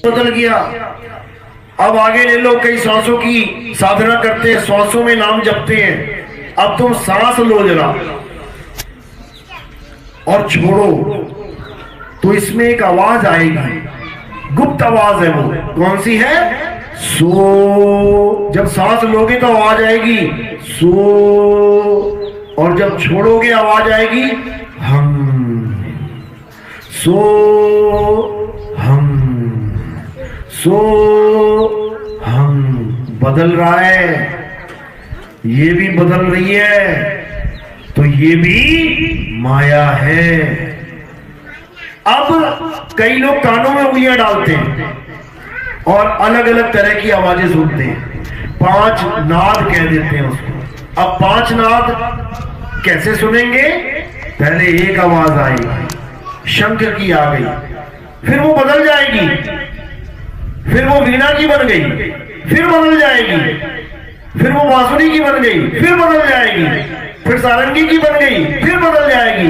बदल गया। अब आगे ले लो, कई सांसों की साधना करते हैं, सांसों में नाम जपते हैं। अब तुम सांस लो जरा और छोड़ो तो इसमें एक आवाज आएगी, गुप्त आवाज है। वो कौन सी है? सो। जब सांस लोगे तो आवाज आएगी सो, और जब छोड़ोगे आवाज आएगी हम। सो हम, सो हम। बदल रहा है, ये भी बदल रही है, तो ये भी माया है। अब कई लोग कानों में उंगलियां डालते हैं और अलग अलग तरह की आवाजें सुनते हैं, 5 नाद कह देते हैं उसको। अब 5 नाद कैसे सुनेंगे? पहले एक आवाज आई, शंख की आ गई, फिर वो बदल जाएगी, फिर वो वीणा की बन गई, फिर बदल जाएगी, फिर वो बांसुरी की बन गई, फिर बदल जाएगी, फिर सारंगी की बन गई, फिर बदल जाएगी,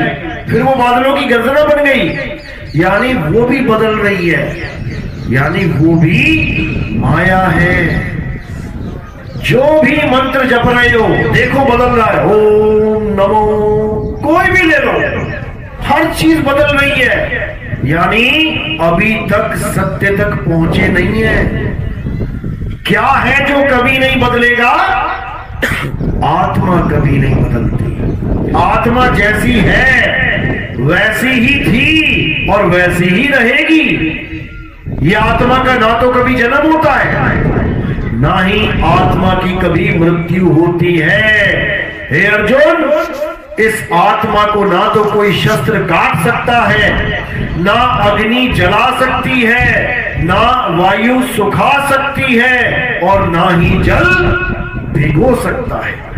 फिर वो बादलों की गर्जना बन गई। यानी वो भी बदल रही है, यानी वो भी माया है। जो भी मंत्र जप रहे हो देखो बदल रहा है। ओम नमो, कोई भी ले लो, हर चीज बदल रही है। यानी अभी तक सत्य तक पहुंचे नहीं है। क्या है जो कभी नहीं बदलेगा? आत्मा कभी नहीं बदलती। आत्मा जैसी है वैसी ही थी और वैसी ही रहेगी। ये आत्मा का ना तो कभी जन्म होता है, ना ही आत्मा की कभी मृत्यु होती है। हे अर्जुन, इस आत्मा को ना तो कोई शस्त्र काट सकता है, ना अग्नि जला सकती है, ना वायु सुखा सकती है, और ना ही जल भिगो सकता है।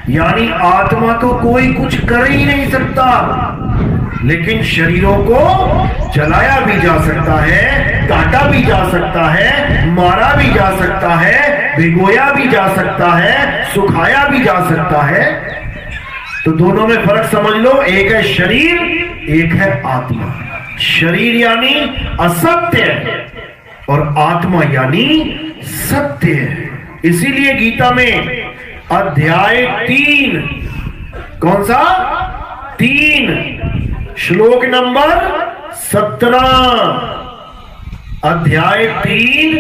यानी आत्मा को कोई कुछ कर ही नहीं सकता, लेकिन शरीरों को जलाया भी जा सकता है, काटा भी जा सकता है, मारा भी जा सकता है, भिगोया भी जा सकता है, सुखाया भी जा सकता है। तो दोनों में फर्क समझ लो, एक है शरीर, एक है आत्मा। शरीर यानी असत्य और आत्मा यानी सत्य। इसीलिए गीता में अध्याय 3, कौन सा? 3 श्लोक नंबर 17, अध्याय 3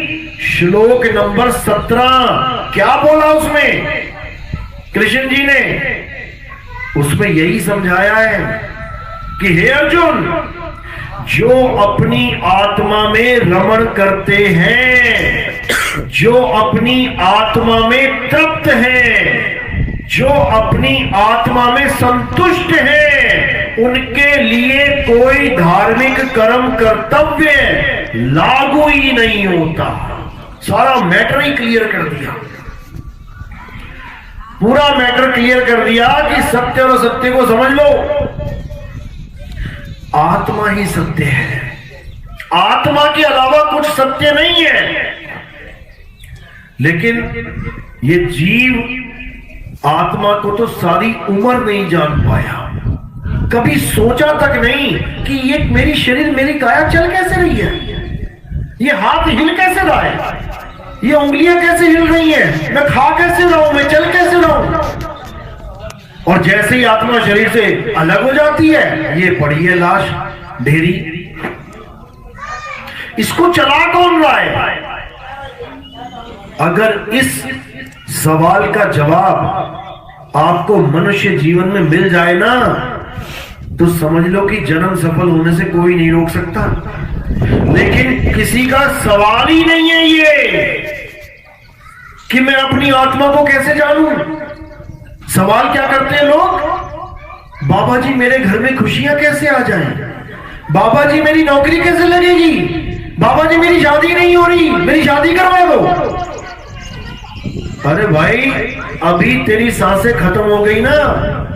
श्लोक नंबर 17 क्या बोला उसमें कृष्ण जी ने? उसमें यही समझाया है कि हे अर्जुन, जो अपनी आत्मा में रमण करते हैं, जो अपनी आत्मा में तृप्त हैं, जो अपनी आत्मा में संतुष्ट हैं, उनके लिए कोई धार्मिक कर्म कर्तव्य लागू ही नहीं होता। सारा मैटर ही क्लियर कर दिया, पूरा मैटर क्लियर कर दिया कि सत्य और असत्य को समझ लो। आत्मा ही सत्य है, आत्मा के अलावा कुछ सत्य नहीं है। लेकिन ये जीव आत्मा को तो सारी उम्र नहीं जान पाया, कभी सोचा तक नहीं कि ये मेरी शरीर, मेरी काया चल कैसे रही है, ये हाथ हिल कैसे रहा है, ये उंगलियां कैसे हिल रही हैं, मैं खा कैसे रहा हूं, मैं चल कैसे रहा हूं। और जैसे ही आत्मा शरीर से अलग हो जाती है, ये पड़ी है लाश ढेरी। इसको चला कौन रहा है? अगर इस सवाल का जवाब आपको मनुष्य जीवन में मिल जाए ना, तो समझ लो कि जन्म सफल होने से कोई नहीं रोक सकता। लेकिन किसी का सवाल ही नहीं है ये कि मैं अपनी आत्मा को कैसे जानूं। सवाल क्या करते हैं लोग? बाबा जी मेरे घर में खुशियां कैसे आ जाएं? बाबा जी मेरी नौकरी कैसे लगेगी? बाबा जी मेरी शादी नहीं हो रही, मेरी शादी करवा दो। अरे भाई, अभी तेरी सांसें खत्म हो गई ना,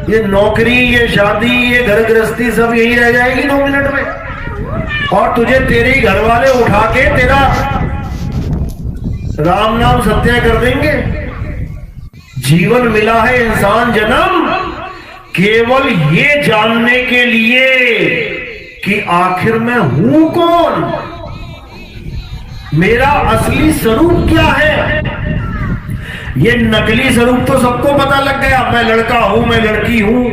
ये नौकरी, ये शादी, ये घर गृहस्थी सब यही रह जाएगी 9 मिनट में। और तुझे तेरे घर वाले उठा के तेरा राम नाम सत्य कर देंगे। जीवन मिला है इंसान जन्म केवल ये जानने के लिए कि आखिर मैं हूं कौन। मेरा असली स्वरूप क्या है। ये नकली स्वरूप तो सबको पता लग गया, मैं लड़का हूं, मैं लड़की हूं,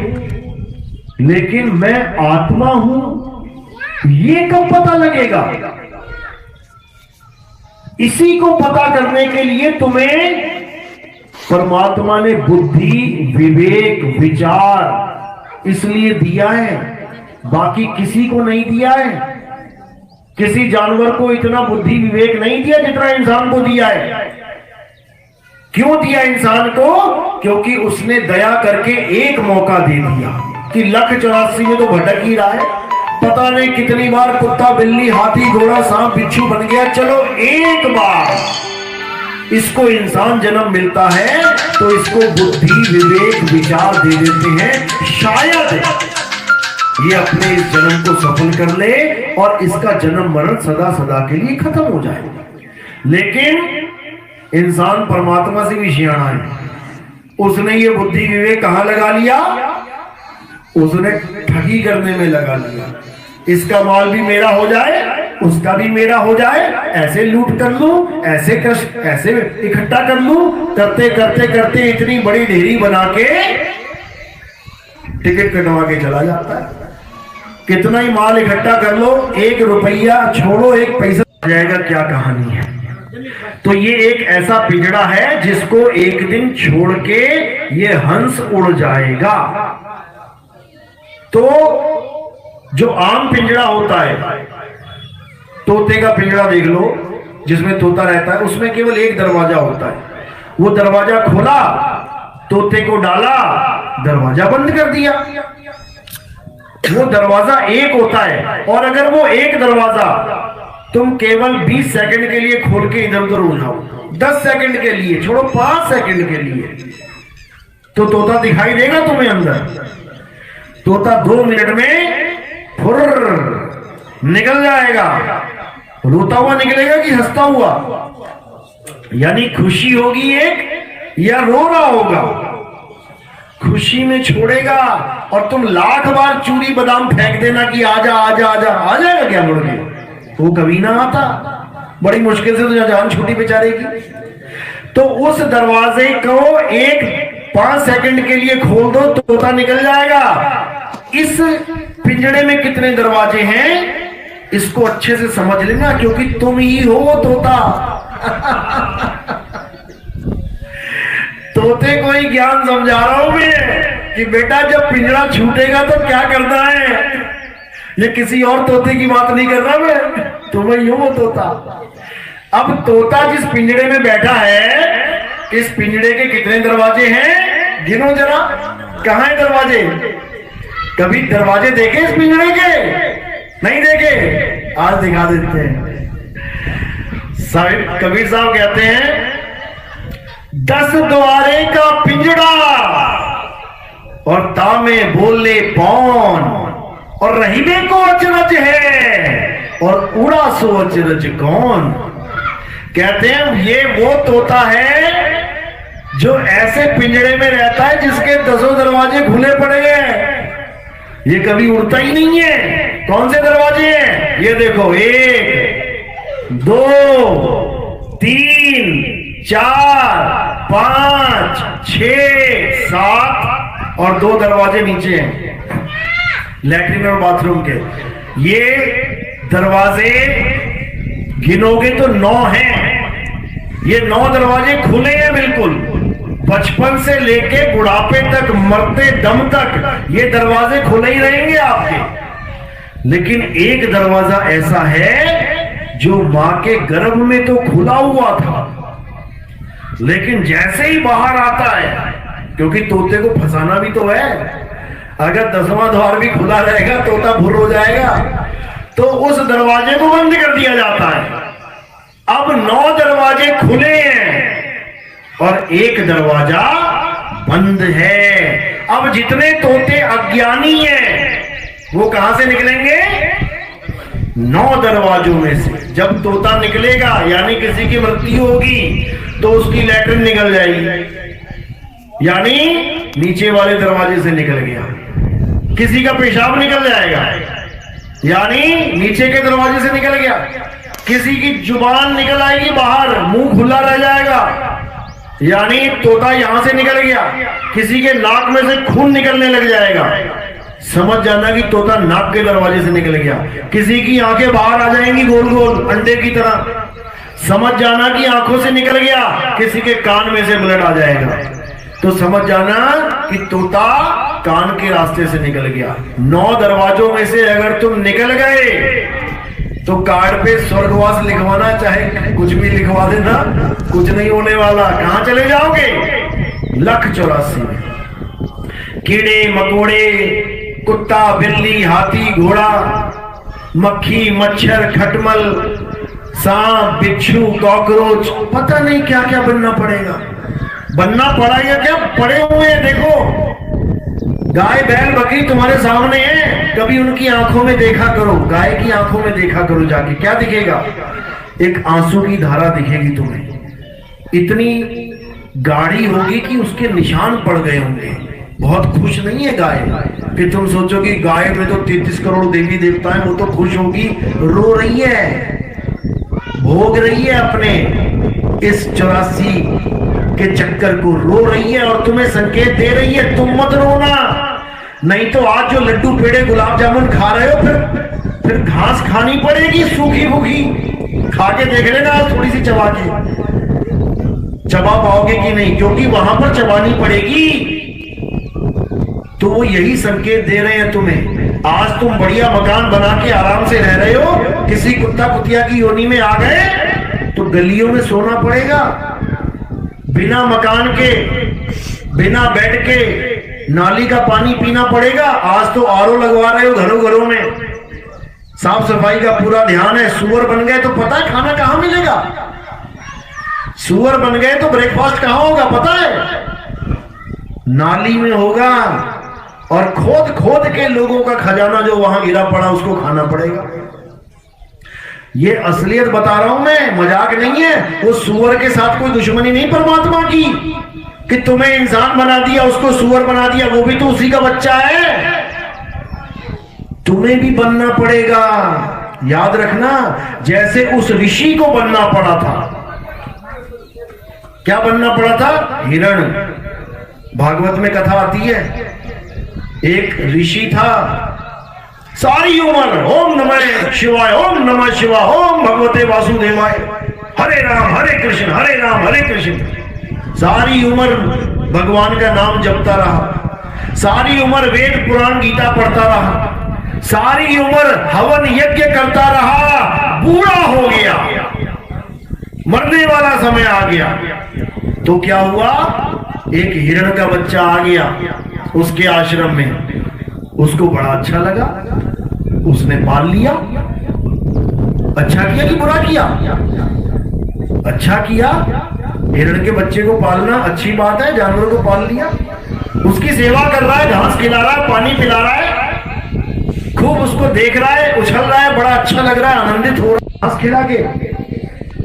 लेकिन मैं आत्मा हूं, ये कब पता लगेगा। इसी को पता करने के लिए तुम्हें परमात्मा ने बुद्धि, विवेक, विचार इसलिए दिया है, बाकी किसी को नहीं दिया है। किसी जानवर को इतना बुद्धि विवेक नहीं दिया जितना इंसान को दिया है। क्यों दिया इंसान को? क्योंकि उसने दया करके एक मौका दे दिया कि 1,84 में तो भटक ही रहा है, पता नहीं कितनी बार कुत्ता, बिल्ली, हाथी, घोड़ा, सांप, बिच्छू बन गया, चलो एक बार इसको इंसान जन्म मिलता है तो इसको बुद्धि, विवेक, विचार दे देते हैं, शायद ये अपने इस जन्म को सफल कर ले और इसका जन्म मरण सदा सदा के लिए खत्म हो जाए। लेकिन इंसान परमात्मा से भी सियाना है, उसने ये बुद्धि विवेक कहां लगा लिया? उसने ठगी करने में लगा लिया। इसका माल भी मेरा हो जाए, उसका भी मेरा हो जाए, ऐसे लूट कर लूं, ऐसे कष्ट, ऐसे इकट्ठा कर लूं, करते करते करते इतनी बड़ी ढेरी बना के टिकट कटवा के चला जाता है। कितना ही माल इकट्ठा कर लो, 1 रुपया छोड़ो, 1 पैसा आ जाएगा, क्या कहानी है। तो ये एक ऐसा पिंजड़ा है जिसको एक दिन छोड़ के ये हंस उड़ जाएगा। तो जो आम पिंजड़ा होता है, तोते का पिंजड़ा देख लो, जिसमें तोता रहता है, उसमें केवल एक दरवाजा होता है। वो दरवाजा खोला, तोते को डाला, दरवाजा बंद कर दिया। वो दरवाजा एक होता है, और अगर वो एक दरवाजा तुम केवल 20 सेकंड के लिए खोल के इधर उधर उठाओ, 10 सेकंड के लिए छोड़ो, 5 सेकंड के लिए, तो तोता दिखाई देगा तुम्हें अंदर। तोता 2 मिनट में फुर्र निकल जाएगा। रोता हुआ निकलेगा कि हंसता हुआ, यानी खुशी होगी एक या रो रहा होगा। खुशी में छोड़ेगा और तुम लाख बार चूरी बादाम फेंक देना कि आजा आजा आजा, आ जाएगा क्या मुड़ के? वो कभी ना आता, बड़ी मुश्किल से तो जान छूटी बेचारे की। तो उस दरवाजे को 5 सेकंड के लिए खोल दो, तोता निकल जाएगा। इस पिंजड़े में कितने दरवाजे हैं इसको अच्छे से समझ लेना, क्योंकि तुम ही हो वो तोता। तोते को ही ज्ञान समझा रहा हूं मैं कि बेटा जब पिंजड़ा छूटेगा तो क्या करना है। ये किसी और तोते की बात नहीं कर रहा मैं, तुम ही हो वो तोता। अब तोता जिस पिंजड़े में बैठा है, इस पिंजड़े के कितने दरवाजे हैं गिनो जरा। कहां है दरवाजे? कभी दरवाजे देखे इस पिंजड़े के? नहीं देखे, आज दिखा देते हैं। कबीर साहब कहते हैं 10 द्वारे का पिंजड़ा और तामे बोले पौन, और रहीबे को अचरज है और उड़ा सो अचरज कौन। कहते हैं ये वो तोता है जो ऐसे पिंजड़े में रहता है जिसके 10 दरवाजे खुले पड़े हैं, ये कभी उड़ता ही नहीं है। कौन से दरवाजे हैं? ये देखो, 1 2 3 4 5 6 7 और 2 दरवाजे नीचे हैं, लैट्रिन और बाथरूम के। ये दरवाजे गिनोगे तो 9 हैं। ये 9 दरवाजे खुले हैं बिल्कुल, बचपन से लेके बुढ़ापे तक, मरते दम तक ये दरवाजे खुले ही रहेंगे आपके। लेकिन एक दरवाजा ऐसा है जो मां के गर्भ में तो खुला हुआ था, लेकिन जैसे ही बाहर आता है, क्योंकि तोते को फंसाना भी तो है, अगर 10वां द्वार भी खुला रहेगा तोता भुर हो जाएगा, तो उस दरवाजे को बंद कर दिया जाता है। अब 9 दरवाजे खुले हैं और एक दरवाजा बंद है। अब जितने तोते अज्ञानी हैं वो कहां से निकलेंगे? 9 दरवाजों में से। जब तोता निकलेगा, यानी किसी की मृत्यु होगी, तो उसकी लैट्रिन निकल जाएगी, यानी नीचे वाले दरवाजे से निकल गया। किसी का पेशाब निकल जाएगा, यानी नीचे के दरवाजे से निकल गया। किसी की जुबान निकल आएगी बाहर, मुंह खुला रह जाएगा, यानी तोता यहां से निकल गया। किसी के नाक में से खून निकलने लग जाएगा, समझ जाना कि तोता नाक के दरवाजे से निकल गया। किसी की आंखें बाहर आ जाएंगी गोल गोल अंडे की तरह, समझ जाना कि आंखों से निकल गया। किसी के कान में से ब्लड आ जाएगा, तो समझ जाना कि तोता कान के रास्ते से निकल गया। 9 दरवाजों में से अगर तुम निकल गए तो कार्ड पे स्वर्गवास लिखवाना, चाहे कुछ भी लिखवा देना, कुछ नहीं होने वाला। कहां चले जाओगे? 1,84,000 कीड़े मकोड़े, कुत्ता बिल्ली हाथी घोड़ा, मक्खी मच्छर खटमल, सांप बिच्छू कॉकरोच, पता नहीं क्या क्या बनना पड़ेगा। बनना पड़ा या क्या पड़े हुए हैं। देखो गाय बैल बकरी तुम्हारे सामने है, कभी उनकी आंखों में देखा करो, गाय की आंखों में देखा करो जाके, क्या दिखेगा? एक आंसू की धारा दिखेगी तुम्हें, इतनी गाढ़ी होगी कि उसके निशान पड़ गए होंगे। बहुत खुश नहीं है गाय कि तुम सोचो कि गाय में तो 33 करोड़ देवी देवता है, वो तो खुश होगी, रो रही है, भोग रही है अपने इस 84 के चक्कर को, रो रही है और तुम्हें संकेत दे रही है तुम मत रोना, नहीं तो आज जो लड्डू पेड़े गुलाब जामुन खा रहे हो फिर घास खानी पड़ेगी सूखी भूखी। खा के देख लेना थोड़ी सी चबा के, चबा पाओगे कि नहीं, क्योंकि वहां पर चबानी पड़ेगी। तो वो यही संकेत दे रहे हैं तुम्हें। आज तुम बढ़िया मकान बना के आराम से रह रहे हो, किसी कुत्ता कुतिया की योनि में आ गए तो गलियों में सोना पड़ेगा, बिना मकान के बिना बेड के नाली का पानी पीना पड़ेगा। आज तो आरओ लगवा रहे हो घरों घरों में, साफ सफाई का पूरा ध्यान है। सुअर बन गए तो पता है खाना कहां मिलेगा, सुअर बन गए तो ब्रेकफास्ट कहां होगा पता है? नाली में होगा, और खोद खोद के लोगों का खजाना जो वहां गिरा पड़ा उसको खाना पड़ेगा। ये असलियत बता रहा हूं मैं, मजाक नहीं है। वो सुअर के साथ कोई दुश्मनी नहीं परमात्मा की कि तुम्हें इंसान बना दिया उसको सुअर बना दिया, वो भी तो उसी का बच्चा है। तुम्हें भी बनना पड़ेगा, याद रखना, जैसे उस ऋषि को बनना पड़ा था। क्या बनना पड़ा था? हिरण। भागवत में कथा आती है, एक ऋषि था, सारी उम्र ओम नमः शिवाय ओम नमः शिवाय ओम भगवते वासुदेवाय, हरे राम हरे कृष्ण, सारी उम्र भगवान का नाम जपता रहा, सारी उम्र वेद पुराण गीता पढ़ता रहा, सारी उम्र हवन यज्ञ करता रहा, बूढ़ा हो गया, मरने वाला समय आ गया। तो क्या हुआ? एक हिरण का बच्चा आ गया उसके आश्रम में, उसको बड़ा अच्छा लगा, उसने पाल लिया। अच्छा किया कि बुरा किया? अच्छा किया। हिरण के बच्चे को पालना अच्छी बात है, जानवर को पाल लिया, उसकी सेवा कर रहा है, घास खिला रहा है, पानी पिला रहा है, खूब उसको देख रहा है, उछल रहा है, बड़ा अच्छा लग रहा है, आनंदित हो रहा है घास खिला के।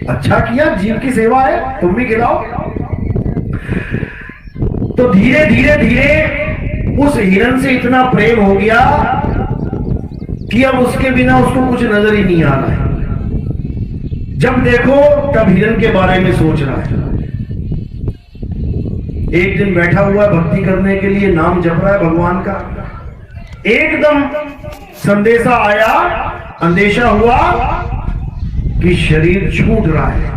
अच्छा किया, जीव की सेवा है, तुम भी खिलाओ। तो धीरे धीरे धीरे उस हिरण से इतना प्रेम हो गया कि अब उसके बिना उसको कुछ नजर ही नहीं आ रहा है। जब देखो तब हिरण के बारे में सोच रहा है। एक दिन बैठा हुआ है भक्ति करने के लिए, नाम जप रहा है भगवान का, एकदम संदेशा आया, अंदेशा हुआ कि शरीर छूट रहा है।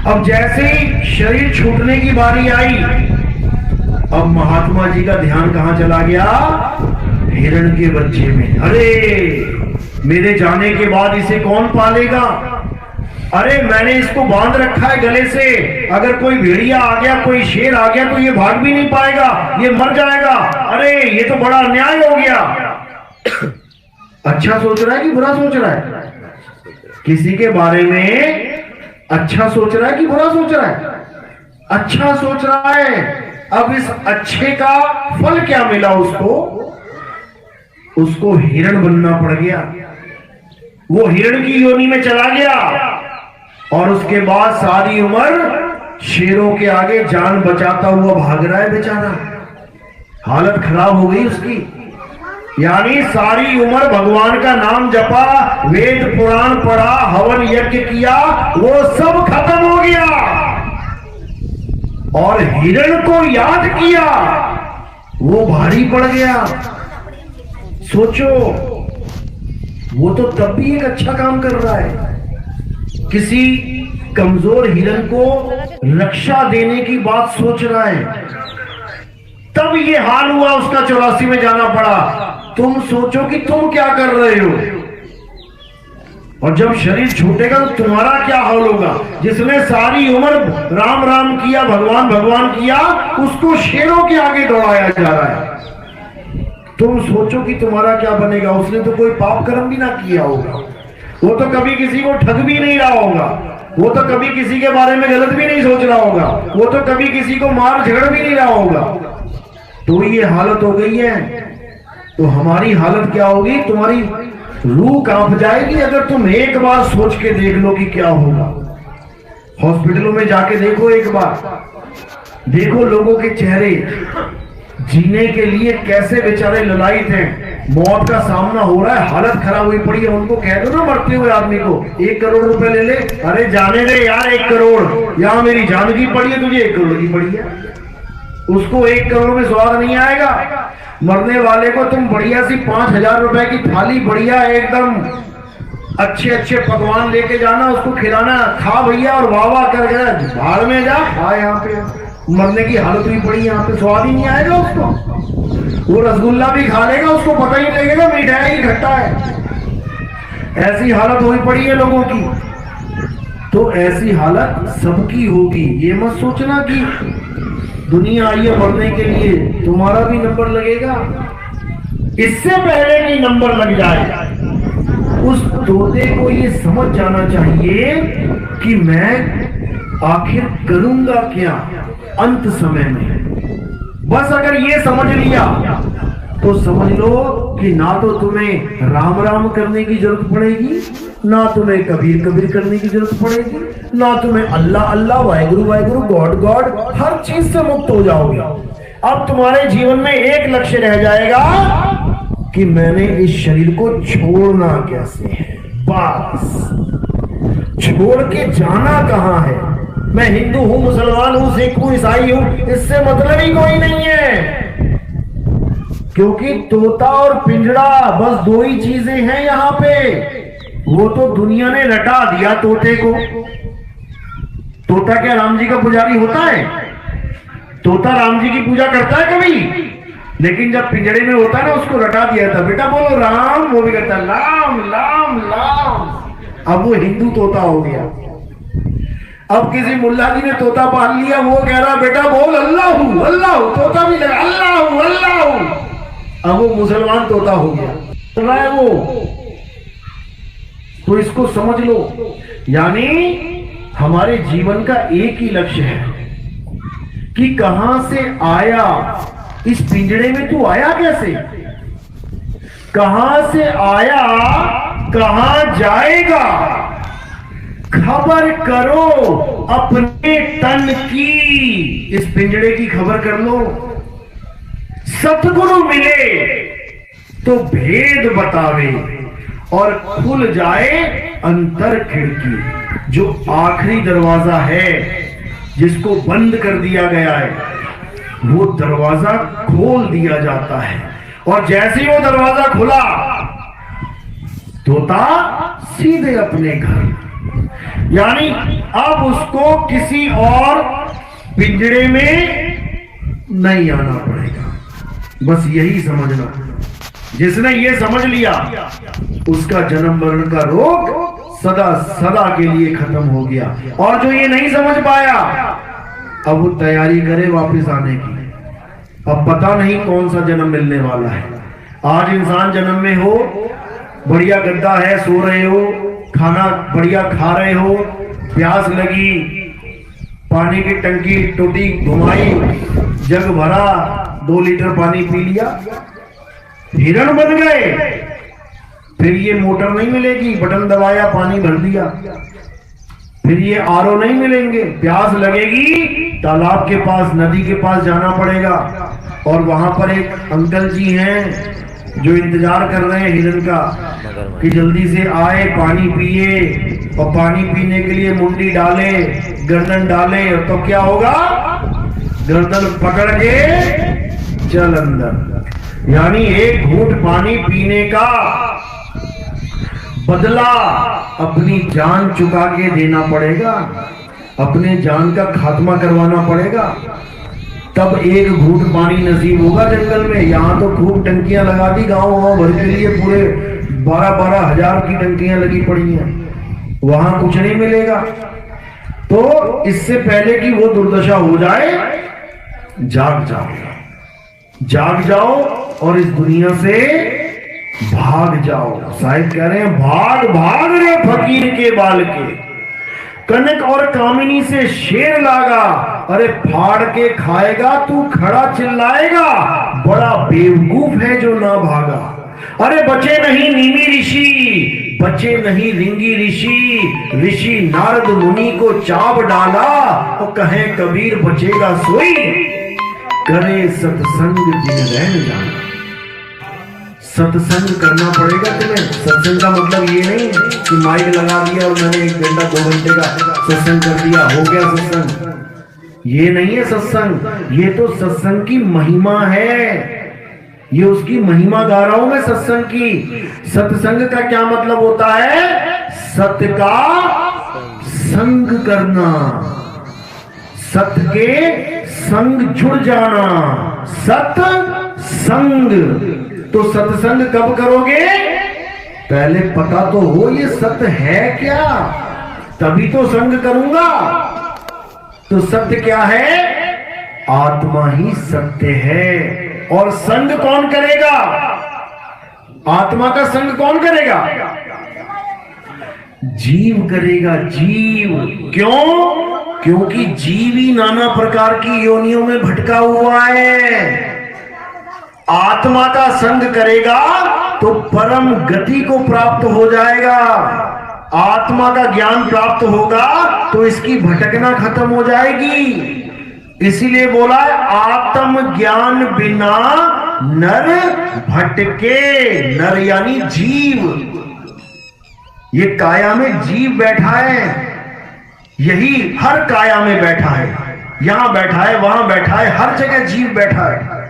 अब जैसे ही शरीर छूटने की बारी आई, अब महात्मा जी का ध्यान कहां चला गया? हिरण के बच्चे में। अरे मेरे जाने के बाद इसे कौन पालेगा? अरे मैंने इसको बांध रखा है गले से, अगर कोई भेड़िया आ गया, कोई शेर आ गया तो ये भाग भी नहीं पाएगा, ये मर जाएगा। अरे ये तो बड़ा अन्याय हो गया। अच्छा सोच रहा है कि बुरा सोच रहा है? किसी के बारे में अच्छा सोच रहा है कि बुरा सोच रहा है? अच्छा सोच रहा है। अब इस अच्छे का फल क्या मिला उसको हिरण बनना पड़ गया। वो हिरण की योनि में चला गया और उसके बाद सारी उम्र शेरों के आगे जान बचाता हुआ भाग रहा है बेचारा। हालत खराब हो गई उसकी। यानी सारी उम्र भगवान का नाम जपा, वेद पुराण पढ़ा, हवन यज्ञ किया, वो सब खत्म हो गया और हिरण को याद किया, वो भारी पड़ गया। सोचो, वो तो तब भी एक अच्छा काम कर रहा है, किसी कमजोर हिरण को रक्षा देने की बात सोच रहा है, तब ये हाल हुआ उसका 84 में जाना पड़ा। तुम सोचो कि तुम क्या कर रहे हो, और जब शरीर छूटेगा तो तुम्हारा क्या हाल होगा। जिसने सारी उम्र राम राम किया, भगवान भगवान किया, उसको शेरों के आगे दौड़ाया जा रहा है। तुम सोचो कि तुम्हारा क्या बनेगा। उसने तो कोई पाप कर्म भी ना किया होगा, वो तो कभी किसी को ठग भी नहीं रहा होगा, वो तो कभी किसी के बारे में गलत भी नहीं सोच रहा होगा, वो तो कभी किसी को मार झगड़ भी नहीं रहा होगा। तो ये हालत हो गई है, तो हमारी हालत क्या होगी। तुम्हारी रूह कांप जाएगी अगर तुम एक बार सोच के देख लो कि क्या होगा। हॉस्पिटलों में जाके देखो, एक बार देखो लोगों के चेहरे, जीने के लिए कैसे बेचारे ललायित हैं। मौत का सामना हो रहा है, हालत खराब हुई पड़ी है, उनको कह दो ना मरते हुए आदमी को 1 करोड़ रुपए ले ले, अरे जाने दे यार 1 करोड़, यहां मेरी जान की पड़ी है, तुझे 1 करोड़ की पड़ी है। उसको 1 करोड़ में स्वाद नहीं आएगा। मरने वाले को तुम बढ़िया सी 5,000 रुपए की थाली, बढ़िया एकदम अच्छे अच्छे पकवान लेके जाना, उसको खिलाना, खा भैया और वाह वाह कर गया, भाड़ में जा खा। यहाँ पे मरने की हालत हुई पड़ी, यहाँ पे स्वाद ही नहीं आएगा उसको। वो रसगुल्ला भी खा लेगा, उसको पता ही नहीं लगेगा मिठाई खट्टा है। ऐसी हालत हुई पड़ी है लोगों की। तो ऐसी हालत सबकी होगी। ये मत सोचना कि दुनिया आई है मरने के लिए, तुम्हारा भी नंबर लगेगा। इससे पहले कि नंबर लग जाए, उस तोते को ये समझ जाना चाहिए कि मैं आखिर करूंगा क्या अंत समय में। बस अगर ये समझ लिया तो समझ लो कि ना तो तुम्हें राम राम करने की जरूरत पड़ेगी, ना तुम्हें कबीर कबीर करने की जरूरत पड़ेगी, ना तुम्हें अल्लाह अल्लाह, वाहेगुरु वाहेगुरु, गॉड गॉड, हर चीज से मुक्त हो जाओगे। अब तुम्हारे जीवन में एक लक्ष्य रह जाएगा कि मैंने इस शरीर को छोड़ना कैसे है। बस छोड़ के जाना कहां है। मैं हिंदू हूं, मुसलमान हूं, सिख हूं, ईसाई हूं, इससे मतलब ही कोई नहीं है। क्योंकि तोता और पिंजड़ा बस 2 ही चीजें हैं यहां पे। वो तो दुनिया ने रटा दिया तोते को। तोता क्या राम जी का पुजारी होता है? तोता राम जी की पूजा करता है कभी? लेकिन जब पिंजड़े में होता है ना, उसको रटा दिया था, बेटा बोलो राम, वो भी कहता है लाम लाम लाम। अब वो हिंदू तोता हो गया। अब किसी मुल्ला जी ने तोता पाल लिया, वो कह रहा बेटा बोल अल्लाहू अल्लाहू, तोता भी लगा अल्लाहू अल्लाहू। अब वो मुसलमान तोता हो गया, बोल रहा है वो। तो इसको समझ लो, यानी हमारे जीवन का एक ही लक्ष्य है कि कहां से आया, इस पिंजड़े में तू आया कैसे, कहां से आया, कहां जाएगा, खबर करो अपने तन की। इस पिंजड़े की खबर कर लो। सतगुरु मिले तो भेद बतावे और खुल जाए अंतर खिड़की। जो आखिरी दरवाजा है जिसको बंद कर दिया गया है, वो दरवाजा खोल दिया जाता है। और जैसे ही वो दरवाजा खुला, तोता सीधे अपने घर। यानी अब उसको किसी और पिंजड़े में नहीं आना पड़ेगा। बस यही समझना। जिसने ये समझ लिया, उसका जन्म मरण का रोग सदा सदा के लिए खत्म हो गया। और जो ये नहीं समझ पाया, अब वो तैयारी करे वापस आने की। अब पता नहीं कौन सा जन्म मिलने वाला है। आज इंसान जन्म में हो, बढ़िया गद्दा है, सो रहे हो, खाना बढ़िया खा रहे हो, प्यास लगी, पानी की टंकी टूटी घुमाई, जग भरा, 2 लीटर पानी पी लिया, हिरण बन गए। फिर ये मोटर नहीं मिलेगी, बटन दबाया पानी भर दिया। फिर ये आरओ नहीं मिलेंगे, प्यास लगेगी, तालाब के पास, नदी के पास जाना पड़ेगा। और वहां पर एक अंकल जी हैं, जो इंतजार कर रहे हैं हिरन का कि जल्दी से आए, पानी पिए, और पानी पीने के लिए मुंडी डाले, गर्दन डाले, तो क्या होगा? गर्दन पकड़ के चल अंदर। यानी एक घूंट पानी पीने का बदला अपनी जान चुका के देना पड़ेगा, अपने जान का खात्मा करवाना पड़ेगा, तब एक घूंट पानी नसीब होगा जंगल में। यहाँ तो खूब टंकियां लगा दी, गांव भर के लिए पूरे 12-12 हजार की टंकियां लगी पड़ी हैं, वहां कुछ नहीं मिलेगा। तो इससे पहले कि वो दुर्दशा हो जाए, जाग जाओ, जाग जाओ और इस दुनिया से भाग जाओ। साहिब कह रहे हैं, भाग भाग रे फकीर के बाल के, कनक और कामिनी से शेर लागा, अरे फाड़ के खाएगा तू खड़ा चिल्लाएगा, बड़ा बेवकूफ है जो ना भागा। अरे बचे नहीं नीमी ऋषि, बचे नहीं रिंगी ऋषि, ऋषि नारद मुनि को चाप डाला, तो कहे कबीर बचेगा सोई, करे सत्संग जिन रहन जाना। सत्संग करना पड़ेगा तुम्हें। सत्संग का मतलब ये नहीं कि माइक लगा दिया और मैंने 1 घंटा 2 घंटे का सत्संग कर दिया, हो गया सत्संग। ये नहीं है सत्संग, ये तो सत्संग की महिमा है, ये उसकी महिमा गा रहा हूं मैं सत्संग की। सत्संग का क्या मतलब होता है? सत्य का संग करना, सत्य के संग जुड़ जाना, सत्संग। तो सत्संग कब करोगे? पहले पता तो हो ये सत्य है क्या, तभी तो संग करूंगा। तो सत्य क्या है? आत्मा ही सत्य है। और संग कौन करेगा? आत्मा का संग कौन करेगा? जीव करेगा, जीव। क्यों? क्योंकि जीव ही नाना प्रकार की योनियों में भटका हुआ है। आत्मा का संग करेगा तो परम गति को प्राप्त हो जाएगा, आत्मा का ज्ञान प्राप्त होगा तो इसकी भटकना खत्म हो जाएगी। इसीलिए बोला है, आत्म ज्ञान बिना नर भटके। नर यानी जीव, ये काया में जीव बैठा है, यही हर काया में बैठा है, यहां बैठा है, वहां बैठा है, हर जगह जीव बैठा है।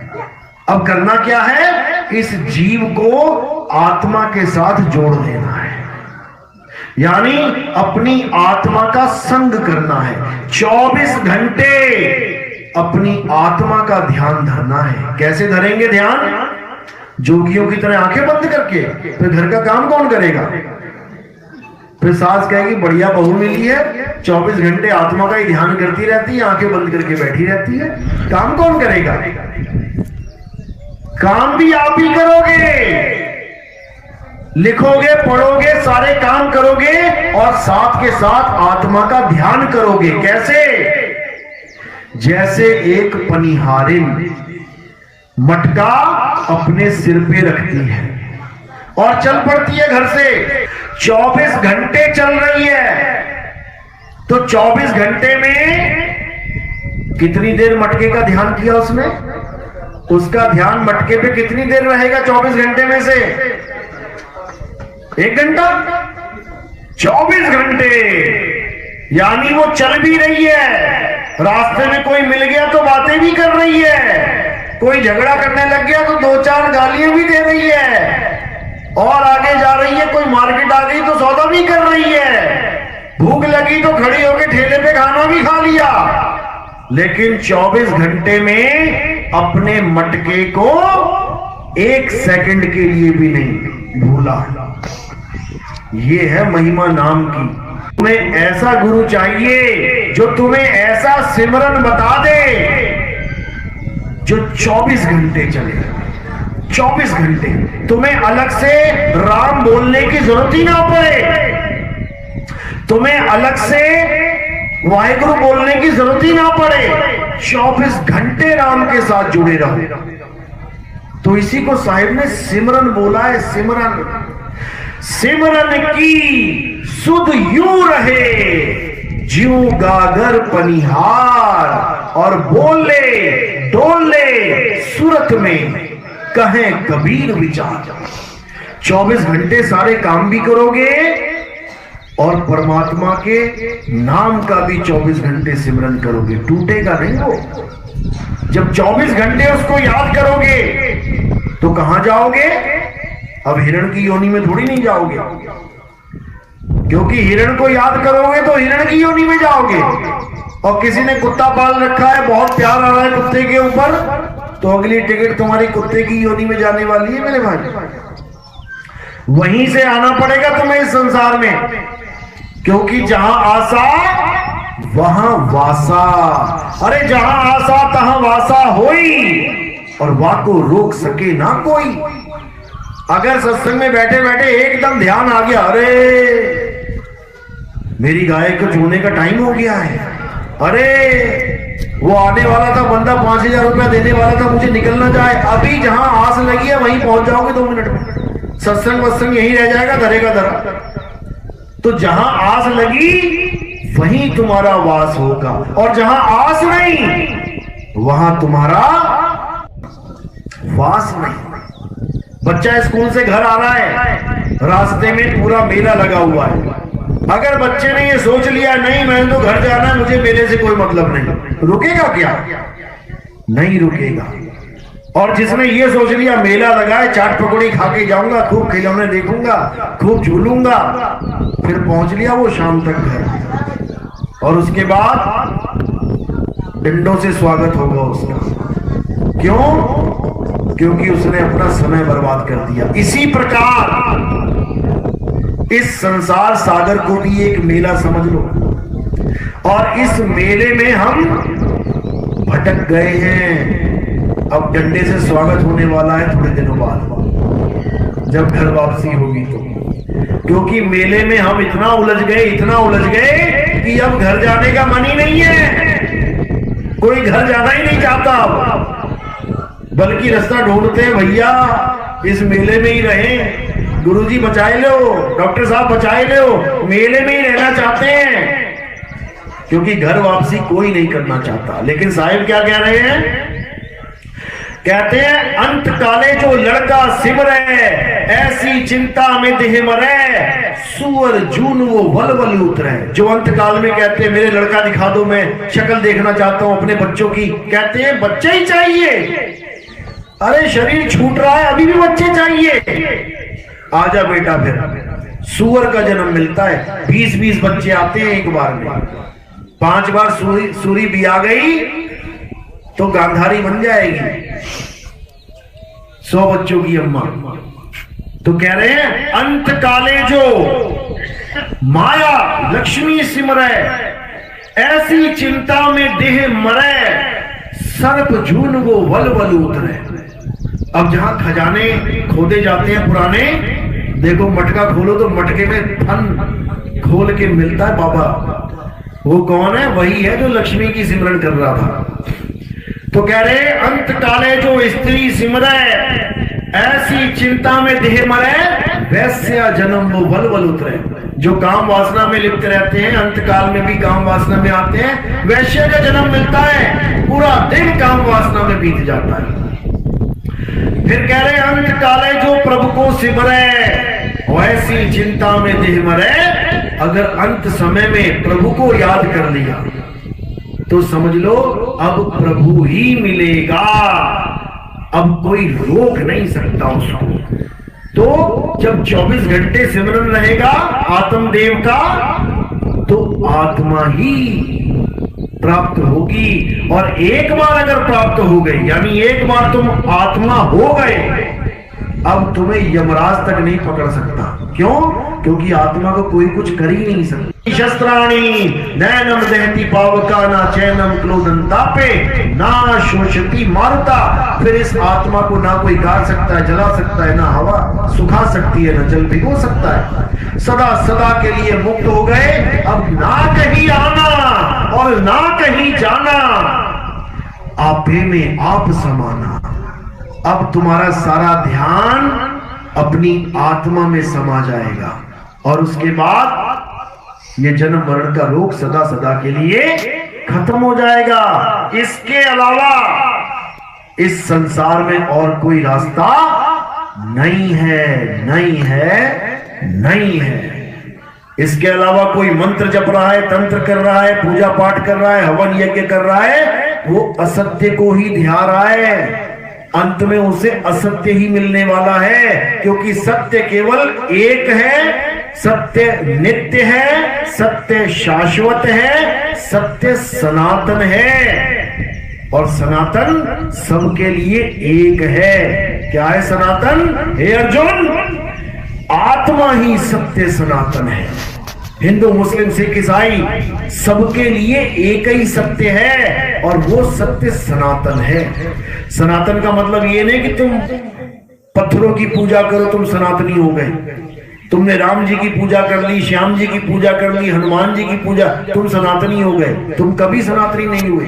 अब करना क्या है? इस जीव को आत्मा के साथ जोड़ देना है, यानी अपनी आत्मा का संग करना है। 24 घंटे अपनी आत्मा का ध्यान धरना है। कैसे धरेंगे ध्यान? जोगियों की तरह आंखें बंद करके। फिर घर का काम कौन करेगा? फिर सास कहेगी बढ़िया बहू मिली है, 24 घंटे आत्मा का ही ध्यान करती रहती है, आंखें बंद करके बैठी रहती है। काम कौन करेगा? काम भी आप ही करोगे, लिखोगे, पढ़ोगे, सारे काम करोगे और साथ के साथ आत्मा का ध्यान करोगे। कैसे? जैसे एक पनिहारिन मटका अपने सिर पे रखती है और चल पड़ती है घर से, 24 घंटे चल रही है, तो 24 घंटे में कितनी देर मटके का ध्यान किया उसने? उसका ध्यान मटके पे कितनी देर रहेगा 24 घंटे में से? 1 घंटा। 24 घंटे यानी वो चल भी रही है, रास्ते में कोई मिल गया तो बातें भी कर रही है, कोई झगड़ा करने लग गया तो 2-4 गालियां भी दे रही है, और आगे जा रही है, कोई मार्केट आ गई तो सौदा भी कर रही है, भूख लगी तो खड़ी होकर ठेले पे खाना भी खा लिया। लेकिन 24 घंटे में अपने मटके को 1 सेकंड के लिए भी नहीं भूला। ये है महिमा नाम की। तुम्हें ऐसा गुरु चाहिए जो तुम्हें ऐसा सिमरन बता दे जो 24 घंटे चले। 24 घंटे तुम्हें अलग से राम बोलने की जरूरत ही ना पड़े, तुम्हें अलग से वाहिगुरु बोलने की जरूरत ही ना पड़े, 24 घंटे राम के साथ जुड़े रहो। तो इसी को साहिब ने सिमरन बोला है। सिमरन, सिमरन की सुध यूं रहे ज्यों गागर पनिहार, और बोले डोले सूरत में कहे कबीर विचार। 24 घंटे सारे काम भी करोगे और परमात्मा के नाम का भी 24 घंटे सिमरन करोगे, टूटेगा नहीं वो। जब 24 घंटे उसको याद करोगे तो कहां जाओगे? अब हिरण की योनि में थोड़ी नहीं जाओगे, क्योंकि हिरण को याद करोगे तो हिरण की योनि में जाओगे। और किसी ने कुत्ता पाल रखा है, बहुत प्यार आ रहा है कुत्ते के ऊपर, तो अगली टिकट तुम्हारी कुत्ते की योनि में जाने वाली है मेरे भाई। वहीं से आना पड़ेगा तुम्हें इस संसार में, क्योंकि जहां आशा वहां वासा। अरे जहां आशा तहां वासा होई, और वाको रोक सके ना कोई। अगर सत्संग में बैठे बैठे एकदम ध्यान आ गया, अरे मेरी गाय को छूने का टाइम हो गया है, अरे वो आने वाला था बंदा 5000 रुपया देने वाला था, मुझे निकलना जाए, अभी जहां आस लगी है वहीं पहुंच जाओगे 2 मिनट में। सत्संग वत्संग यहीं रह जाएगा, धरेगा धरा। तो जहां आस लगी वहीं तुम्हारा वास होगा, और जहां आस नहीं वहां तुम्हारा वास नहीं। बच्चा स्कूल से घर आ रहा है, रास्ते में पूरा मेला लगा हुआ है। अगर बच्चे ने ये सोच लिया नहीं मैंने तो घर जाना है, मुझे मेले से कोई मतलब नहीं, रुकेगा क्या? नहीं रुकेगा। और जिसने ये सोच लिया मेला लगा है, चाट पकौड़ी खा के जाऊंगा, खूब खिलौने देखूंगा, खूब झूलूंगा, फिर पहुंच लिया वो शाम तक घर, और उसके बाद डंडों से स्वागत होगा उसका। क्यों? क्योंकि उसने अपना समय बर्बाद कर दिया। इसी प्रकार इस संसार सागर को भी एक मेला समझ लो, और इस मेले में हम भटक गए हैं। अब डंडे से स्वागत होने वाला है थोड़े दिनों बाद, जब घर वापसी होगी तो। क्योंकि मेले में हम इतना उलझ गए कि अब घर जाने का मन ही नहीं है, कोई घर जाना ही नहीं चाहता, बल्कि रास्ता ढूंढते हैं भैया इस मेले में ही रहे, गुरुजी बचाए लो, डॉक्टर साहब बचाए लो, मेले में ही रहना चाहते हैं, क्योंकि घर वापसी कोई नहीं करना चाहता। लेकिन साहिब क्या कह रहे हैं? कहते हैं अंत काले जो लड़का सिमरे, ऐसी चिंता में देह मरे, सुअर जून वो वल उतरे। जो अंत काल में कहते हैं मेरे लड़का दिखा दो, मैं शक्ल देखना चाहता हूं अपने बच्चों की, कहते हैं बच्चे ही चाहिए। अरे शरीर छूट रहा है, अभी भी बच्चे चाहिए। आजा बेटा, फिर सुअर का जन्म मिलता है। 20-20 बच्चे आते हैं एक बार में, 5 बार सूरी भी आ गई तो गांधारी बन जाएगी 100 बच्चों की अम्मा। तो कह रहे हैं अंत काले जो माया लक्ष्मी सिमरे, ऐसी चिंता में देह मरे, सर्प झून वो वल उतरे। अब जहां खजाने खोदे जाते हैं पुराने, देखो मटका खोलो तो मटके में फन खोल के मिलता है बाबा, वो कौन है? वही है जो लक्ष्मी की सिमरन कर रहा था। तो कह रहे अंत काले जो स्त्री सिमरे, ऐसी चिंता में देह मरे, वैश्य जन्म वो वल उतरे। जो काम वासना में लिप्त रहते हैं अंत काल में भी काम वासना में आते हैं, वैश्य का जन्म मिलता है, पूरा दिन काम वासना में बीत जाता है। फिर कह रहे अंत काले जो प्रभु को सिमरे, वैसी चिंता में देह मरे। अगर अंत समय में प्रभु को याद कर लिया तो समझ लो अब प्रभु ही मिलेगा, अब कोई रोक नहीं सकता उसको। तो जब 24 घंटे सिमरन रहेगा आत्मदेव का, तो आत्मा ही प्राप्त होगी। और एक बार अगर प्राप्त हो गई, यानी एक बार तुम आत्मा हो गए, अब तुम्हें यमराज तक नहीं पकड़ सकता। क्यों? क्योंकि आत्मा को कोई कुछ कर ही नहीं सकता। शस्त्राणी नैनम दहती पावका, ना चैनम क्लोदन तापे, ना शोषती मारुता। फिर इस आत्मा को ना कोई गाड़ सकता है, जला सकता है, ना हवा सुखा सकती है, ना जल भिगो सकता है। सदा सदा के लिए मुक्त हो गए, अब ना कहीं आना और ना कहीं जाना, आपे में आप समाना। अब तुम्हारा सारा ध्यान अपनी आत्मा में समा जाएगा, और उसके बाद ये जन्म मरण का रोग सदा सदा के लिए खत्म हो जाएगा। इसके अलावा इस संसार में और कोई रास्ता नहीं है, नहीं है, नहीं है। इसके अलावा कोई मंत्र जप रहा है, तंत्र कर रहा है, पूजा पाठ कर रहा है, हवन यज्ञ कर रहा है, वो असत्य को ही ध्या रहा है। अंत में उसे असत्य ही मिलने वाला है, क्योंकि सत्य केवल एक है, सत्य नित्य है, सत्य शाश्वत है, सत्य सनातन है। और सनातन सबके लिए एक है। क्या है सनातन? हे अर्जुन, आत्मा ही सत्य सनातन है। हिंदू मुस्लिम सिख ईसाई सबके लिए एक ही सत्य है, और वो सत्य सनातन है। सनातन का मतलब ये नहीं कि तुम पत्थरों की पूजा करो तुम सनातनी हो गए, तुमने राम जी की पूजा कर ली, श्याम जी की पूजा कर ली, हनुमान जी की पूजा, तुम सनातनी हो गए। तुम कभी सनातनी नहीं हुए।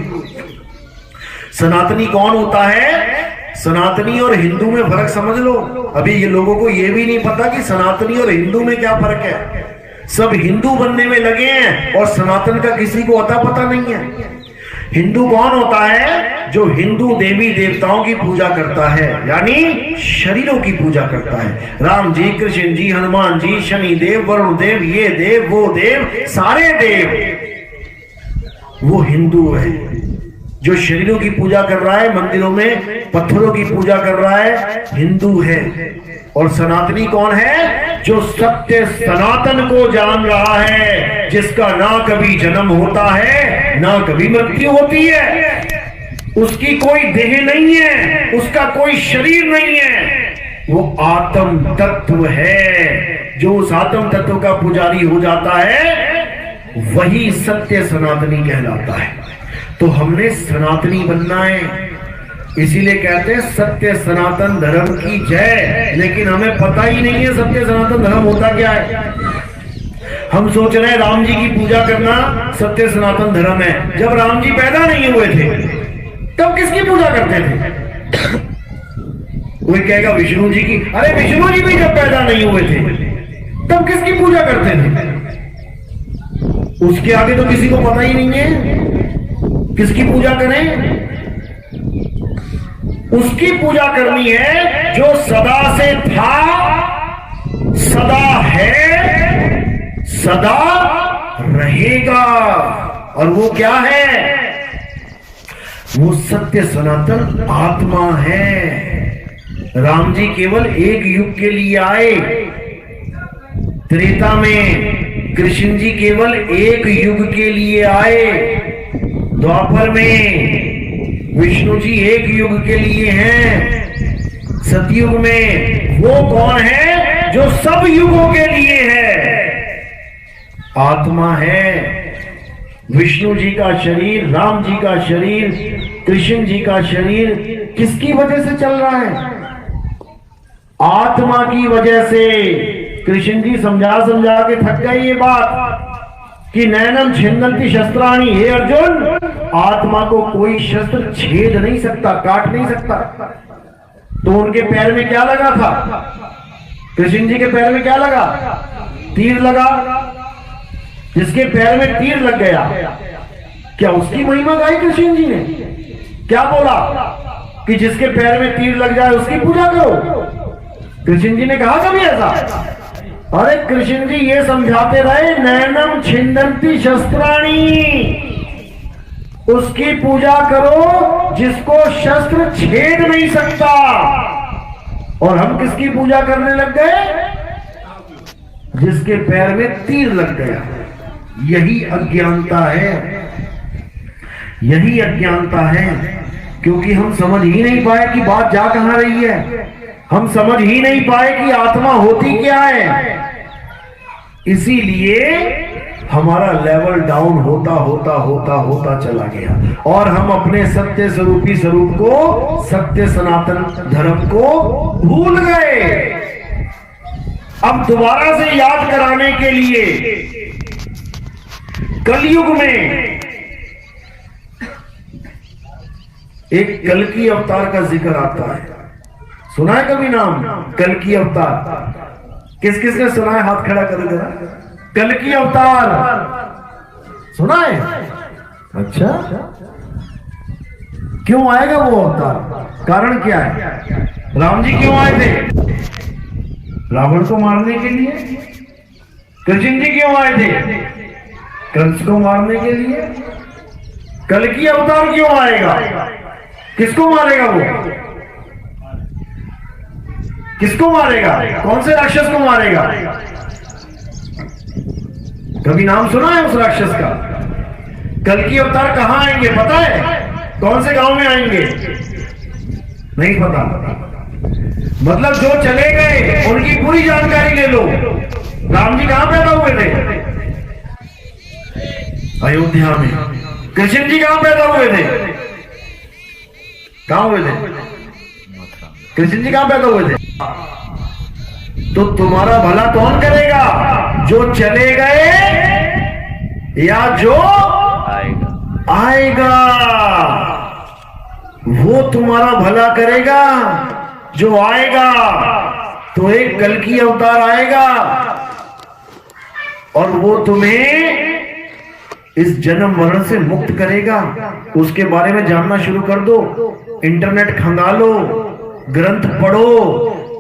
सनातनी कौन होता है? सनातनी और हिंदू में फर्क समझ लो। अभी ये लोगों को ये भी नहीं पता कि सनातनी और हिंदू में क्या फर्क है। सब हिंदू बनने में लगे हैं और सनातन का किसी को अता पता नहीं है। हिंदू कौन होता है? जो हिंदू देवी देवताओं की पूजा करता है, यानी शरीरों की पूजा करता है। राम जी, कृष्ण जी, हनुमान जी, शनि देव, वरुण देव, ये देव, वो देव, सारे देव, वो हिंदू है। जो शरीरों की पूजा कर रहा है, मंदिरों में पत्थरों की पूजा कर रहा है, हिंदू है। और सनातनी कौन है? जो सत्य सनातन को जान रहा है, जिसका ना कभी जन्म होता है ना कभी मृत्यु होती है, उसकी कोई देह नहीं है, उसका कोई शरीर नहीं है, वो आत्म तत्व है। जो उस आत्म तत्व का पुजारी हो जाता है वही सत्य सनातनी कहलाता है। तो हमने सनातनी बनना है, इसीलिए कहते हैं सत्य सनातन धर्म की जय। लेकिन हमें पता ही नहीं है सत्य सनातन धर्म होता क्या है। हम सोच रहे हैं राम जी की पूजा करना सत्य सनातन धर्म है। जब राम जी पैदा नहीं हुए थे तब किसकी पूजा करते थे? कोई कहेगा विष्णु जी की। अरे विष्णु जी भी जब पैदा नहीं हुए थे तब किसकी पूजा करते थे? उसके आगे तो किसी को पता ही नहीं है किसकी पूजा करें। उसकी पूजा करनी है जो सदा से था, सदा है, सदा रहेगा। और वो क्या है? वो सत्य सनातन आत्मा है। राम जी केवल एक युग के लिए आए। त्रेता में कृष्ण जी केवल एक युग के लिए आए। द्वापर में विष्णु जी एक युग के लिए हैं। सतयुग में वो कौन है? जो सब युगों के लिए है, आत्मा है। विष्णु जी का शरीर, राम जी का शरीर, कृष्ण जी का शरीर किसकी वजह से चल रहा है? आत्मा की वजह से। कृष्ण जी समझा समझा के थक गए ये बात कि नैनम छिन्नन्ति शस्त्राणि। हे अर्जुन, आत्मा को कोई शस्त्र छेद नहीं सकता, काट नहीं सकता। तो उनके पैर में क्या लगा था? कृष्ण जी के पैर में क्या लगा? तीर लगा। जिसके पैर में तीर लग गया, क्या उसकी महिमा गाई कृष्ण जी ने? क्या बोला कि जिसके पैर में तीर लग जाए उसकी पूजा करो? कृष्ण जी ने कहा कभी ऐसा? अरे कृष्ण जी ये समझाते रहे नैनम छिन्नन्ति शस्त्राणि, उसकी पूजा करो जिसको शस्त्र छेद नहीं सकता। और हम किसकी पूजा करने लग गए? जिसके पैर में तीर लग गया। यही अज्ञानता है, यही अज्ञानता है। क्योंकि हम समझ ही नहीं पाए कि बात जा कहां रही है। हम समझ ही नहीं पाए कि आत्मा होती क्या है। इसीलिए हमारा लेवल डाउन होता होता होता होता चला गया और हम अपने सत्य स्वरूपी स्वरूप को, सत्य सनातन धर्म को भूल गए। अब दोबारा से याद कराने के लिए कलयुग में एक कल्कि अवतार का जिक्र आता है। सुना है कभी नाम कल्कि अवतार? किस किस ने सुना है? हाथ खड़ा करो जरा। कल्कि अवतार सुना है? अच्छा, क्यों आएगा वो अवतार? कारण क्या है? राम जी क्यों आए थे? रावण को मारने के लिए। कृष्ण जी क्यों आए थे? कंस को मारने के लिए। कल्कि अवतार क्यों आएगा? किसको मारेगा वो? किसको मारेगा? कौन से राक्षस को मारेगा? कभी नाम सुना है उस राक्षस का? कल्कि अवतार कहां आएंगे पता है? कौन से गांव में आएंगे? नहीं पता। मतलब जो चले गए उनकी पूरी जानकारी ले लो। राम जी कहां पैदा हुए थे? अयोध्या में। कृष्ण जी कहां पैदा हुए थे? कहां हुए थे? कृष्ण जी कहां पैदा हुए थे? तो तुम्हारा भला कौन करेगा? जो चले गए या जो आएगा वो तुम्हारा भला करेगा। जो आएगा तो एक कल्कि अवतार आएगा और वो तुम्हें इस जन्म मरण से मुक्त करेगा। उसके बारे में जानना शुरू कर दो। इंटरनेट खंगालो, ग्रंथ पढ़ो,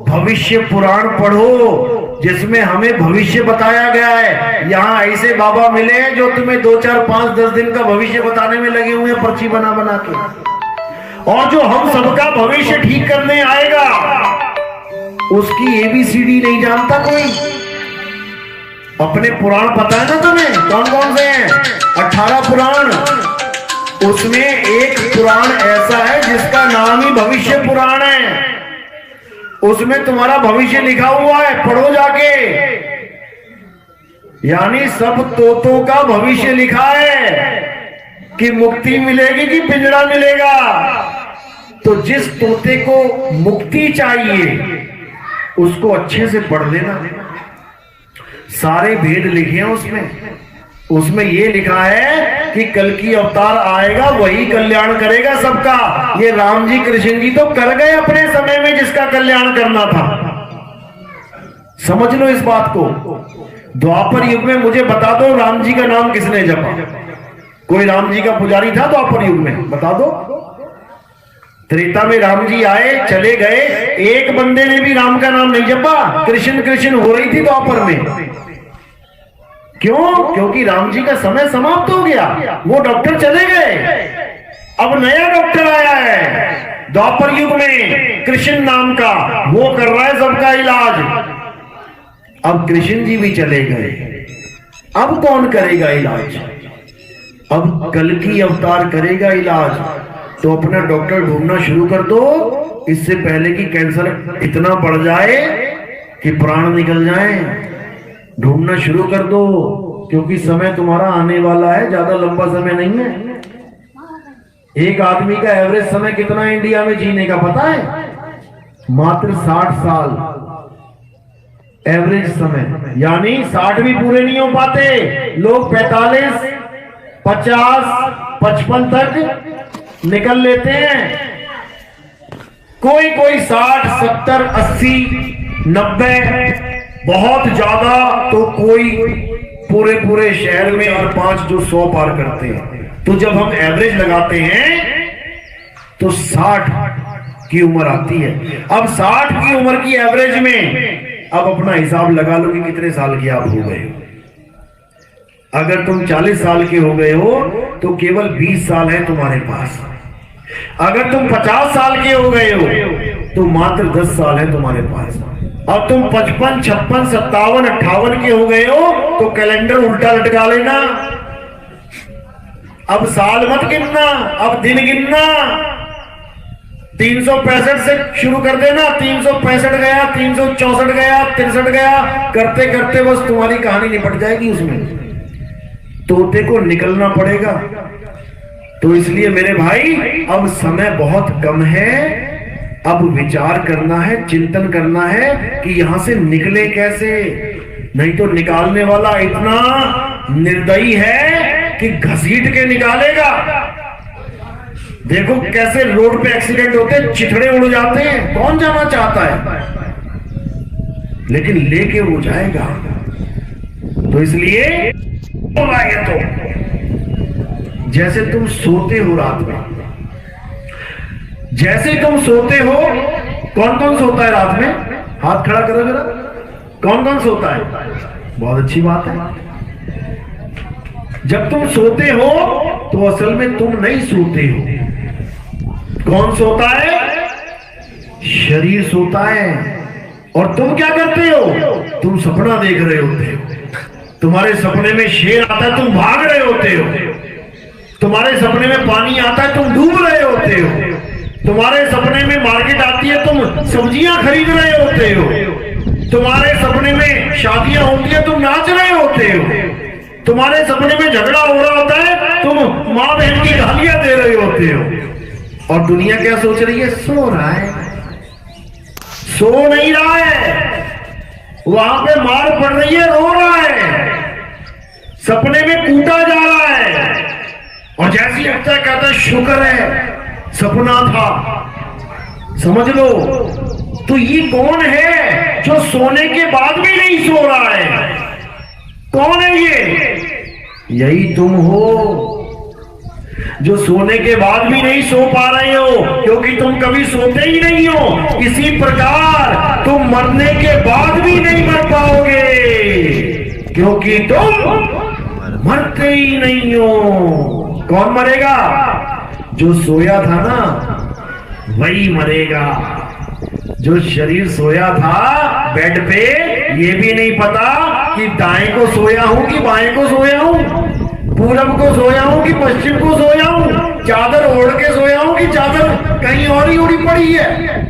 भविष्य पुराण पढ़ो, जिसमें हमें भविष्य बताया गया है। यहाँ ऐसे बाबा मिले हैं जो तुम्हें 2, 4, 5, 10 दिन का भविष्य बताने में लगे हुए हैं, पर्ची बना बना के। और जो हम सबका भविष्य ठीक करने आएगा उसकी ABCD नहीं जानता कोई। अपने पुराण पता है ना तुम्हें? कौन कौन से हैं? 18 पुराण। उसमें एक पुराण ऐसा है जिसका नाम ही भविष्य पुराण है। उसमें तुम्हारा भविष्य लिखा हुआ है, पढ़ो जाके। यानी सब तोतों का भविष्य लिखा है कि मुक्ति मिलेगी कि पिंजरा मिलेगा। तो जिस तोते को मुक्ति चाहिए उसको अच्छे से पढ़ लेना। सारे भेद लिखे हैं उसमें। उसमें यह लिखा है कि कल्कि अवतार आएगा, वही कल्याण करेगा सबका। ये राम जी कृष्ण जी तो कर गए अपने समय में जिसका कल्याण करना था। समझ लो इस बात को। द्वापर युग में मुझे बता दो राम जी का नाम किसने जपा? कोई राम जी का पुजारी था द्वापर युग में? बता दो। त्रेता में राम जी आए, चले गए, एक बंदे ने भी राम का नाम नहीं जपा। कृष्ण कृष्ण हो रही थी द्वापर में। क्यों? क्योंकि राम जी का समय समाप्त हो गया। वो डॉक्टर चले गए, अब नया डॉक्टर आया है द्वापर युग में, कृष्ण नाम का। वो कर रहा है सबका इलाज। अब कृष्ण जी भी चले गए, अब कौन करेगा इलाज? अब कल्कि अवतार करेगा इलाज। तो अपना डॉक्टर ढूंढना शुरू कर दो, इससे पहले कि कैंसर इतना बढ़ जाए कि प्राण निकल जाए। ढूंढना शुरू कर दो, क्योंकि समय तुम्हारा आने वाला है, ज्यादा लंबा समय नहीं है। एक आदमी का एवरेज समय कितना इंडिया में जीने का पता है? मात्र 60 साल एवरेज समय। यानी 60 भी पूरे नहीं हो पाते लोग। 45, 50, 55 तक निकल लेते हैं। कोई कोई 60, 70, 80, 90, बहुत ज्यादा तो कोई पूरे पूरे शहर में और 5 जो 100 पार करते हैं। तो जब हम एवरेज लगाते हैं तो 60 की उम्र आती है। अब 60 की उम्र की एवरेज में अब अपना हिसाब लगा लो कि कितने साल के आप हो गए हो। अगर तुम 40 साल के हो गए हो तो केवल 20 साल है तुम्हारे पास। अगर तुम 50 साल के हो गए हो तो मात्र 10 साल है तुम्हारे पास। और तुम 55, 56, 57, 58 के हो गए हो तो कैलेंडर उल्टा लटका लेना। अब साल मत गिनना, अब दिन गिनना। 365 से शुरू कर देना। 365 गया, 364 गया, 63 गया, करते करते बस तुम्हारी कहानी निपट जाएगी। उसमें तोते को निकलना पड़ेगा। तो इसलिए मेरे भाई अब समय बहुत कम है। अब विचार करना है, चिंतन करना है कि यहां से निकले कैसे। नहीं तो निकालने वाला इतना निर्दयी है कि घसीट के निकालेगा। देखो कैसे रोड पे एक्सीडेंट होते, चिथड़े उड़ जाते हैं। कौन जाना चाहता है? लेकिन लेके वो जाएगा। तो इसलिए तो जैसे तुम सोते हो रात में, जैसे तुम सोते हो, कौन कौन सोता है रात में? हाथ खड़ा करो जरा, कौन कौन सोता है? बहुत अच्छी बात है। जब तुम सोते हो तो असल में तुम नहीं सोते हो। कौन सोता है? शरीर सोता है। और तुम क्या करते हो? तुम सपना देख रहे होते हो। तुम्हारे सपने में शेर आता है, तुम भाग रहे होते हो। तुम्हारे सपने में पानी आता है, तुम डूब रहे होते हो। तुम्हारे सपने में मार्केट आती है, तुम सब्जियां खरीद रहे होते हो। तुम्हारे सपने में शादियां होती है, तुम नाच रहे होते हो। तुम्हारे सपने में झगड़ा हो रहा होता है, तुम मां बहन की गालियां दे रहे होते हो। और दुनिया क्या सोच रही है? सो रहा है। सो नहीं रहा है, वहां पे मार पड़ रही है, रो रहा है, सपने में कूटा जा रहा है। और जैसी लगता है कहता है शुक्र है सपना था। समझ लो। तो ये कौन है जो सोने के बाद भी नहीं सो रहा है? कौन है ये? यही तुम हो जो सोने के बाद भी नहीं सो पा रहे हो, क्योंकि तुम कभी सोते ही नहीं हो। इसी प्रकार तुम मरने के बाद भी नहीं मर पाओगे, क्योंकि तुम मरते ही नहीं हो। कौन मरेगा? जो सोया था ना वही मरेगा। जो शरीर सोया था बेड पे, ये भी नहीं पता कि दाएं को सोया हूं कि बाएं को सोया हूं, पूरब को सोया हूं कि पश्चिम को सोया हूं, चादर ओढ़ के सोया हूं कि चादर कहीं और ही उड़ी पड़ी है।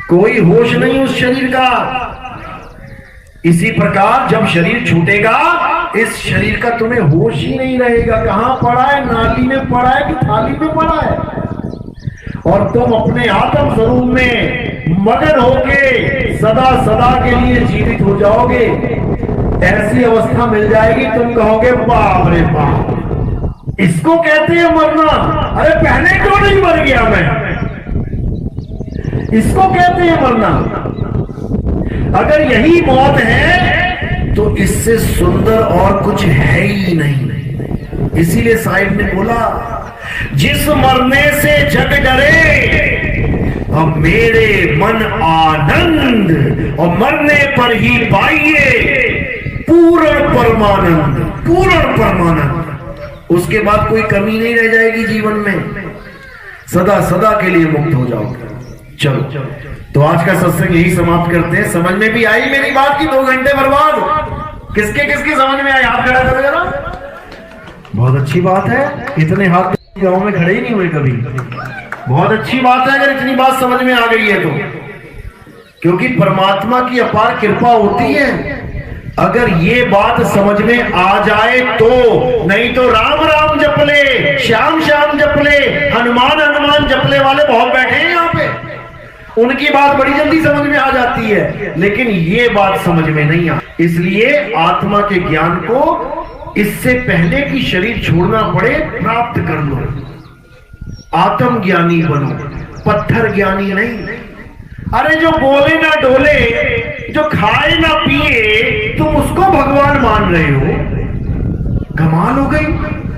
कोई होश नहीं उस शरीर का। इसी प्रकार जब शरीर छूटेगा, इस शरीर का तुम्हें होश ही नहीं रहेगा। कहां पड़ा है? नाली में पड़ा है कि थाली में पड़ा है? और तुम अपने आत्म स्वरूप में मगन होके सदा सदा के लिए जीवित हो जाओगे। ऐसी अवस्था मिल जाएगी, तुम कहोगे बाप रे बाप, इसको कहते हैं मरना। अरे पहले क्यों नहीं मर गया मैं? इसको कहते हैं मरना। अगर यही मौत है तो इससे सुंदर और कुछ है ही नहीं। इसीलिए साहिब ने बोला, जिस मरने से जग डरे अब मेरे मन आनंद, और मरने पर ही पाइए पूर्ण परमानंद। पूर्ण परमानंद। उसके बाद कोई कमी नहीं रह जाएगी जीवन में, सदा सदा के लिए मुक्त हो जाओगे। चलो तो आज का सत्संग यही समाप्त करते हैं। समझ में भी आई मेरी बात की? 2 घंटे बर्बाद किसके किसके समझ में आई? हाथ खड़ा करो जरा। बहुत अच्छी बात है। इतने हाथ गांव में खड़े ही नहीं हुए कभी। बहुत अच्छी बात है अगर इतनी बात समझ में आ गई है तो, क्योंकि परमात्मा की अपार कृपा होती है अगर ये बात समझ में आ जाए तो। नहीं तो राम राम जप ले, श्याम श्याम जप ले, हनुमान हनुमान जपले वाले बहुत बैठे हैं यहाँ पे। उनकी बात बड़ी जल्दी समझ में आ जाती है, लेकिन ये बात समझ में नहीं आ। इसलिए आत्मा के ज्ञान को इससे पहले कि शरीर छोड़ना पड़े प्राप्त कर लो। आत्म ज्ञानी बनो, पत्थर ज्ञानी नहीं। अरे जो बोले ना डोले, जो खाए ना पिए, तुम उसको भगवान मान रहे हो। कमाल हो गई।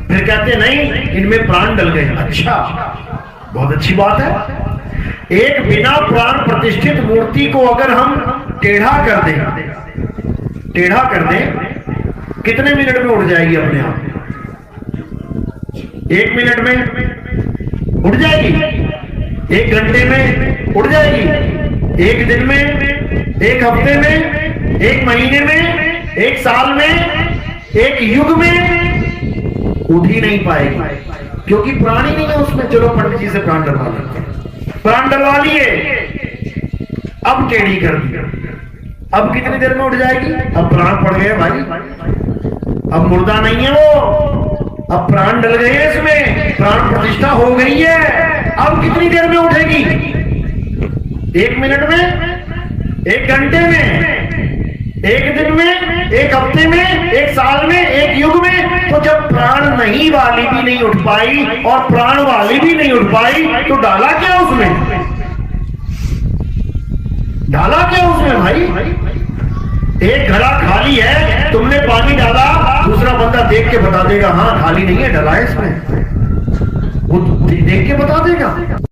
फिर कहते नहीं इनमें प्राण डल गए। अच्छा, बहुत अच्छी बात है। एक बिना प्राण प्रतिष्ठित मूर्ति को अगर हम टेढ़ा कर दें, कितने मिनट में उड़ जाएगी अपने आप? 1 मिनट में उड़ जाएगी, 1 घंटे में उड़ जाएगी, 1 दिन में, 1 हफ्ते में, 1 महीने में, 1 साल में, 1 युग में उड़ ही नहीं पाएगी, क्योंकि प्राण ही नहीं है उसमें। चलो पंडित जी से प्राण डलवा लेते हैं। प्राण डलवा लिए, अब टेढ़ी कर दी, अब कितनी देर में उड़ जाएगी? अब प्राण पड़ गए भाई, अब मुर्दा नहीं है वो, अब प्राण डल गए इसमें, प्राण प्रतिष्ठा हो गई है। अब कितनी देर में उठेगी? 1 मिनट में, 1 घंटे में, 1 दिन में, 1 हफ्ते में, 1 साल में, 1 युग में। तो जब प्राण नहीं वाली भी नहीं उठ पाई और प्राण वाली भी नहीं उठ पाई, तो डाला क्या उसमें? डाला क्या उसमें भाई? एक घड़ा खाली है, तुमने पानी डाला, दूसरा बंदा देख के बता देगा हाँ खाली नहीं है, डला है इसमें। वो देख के बता देगा।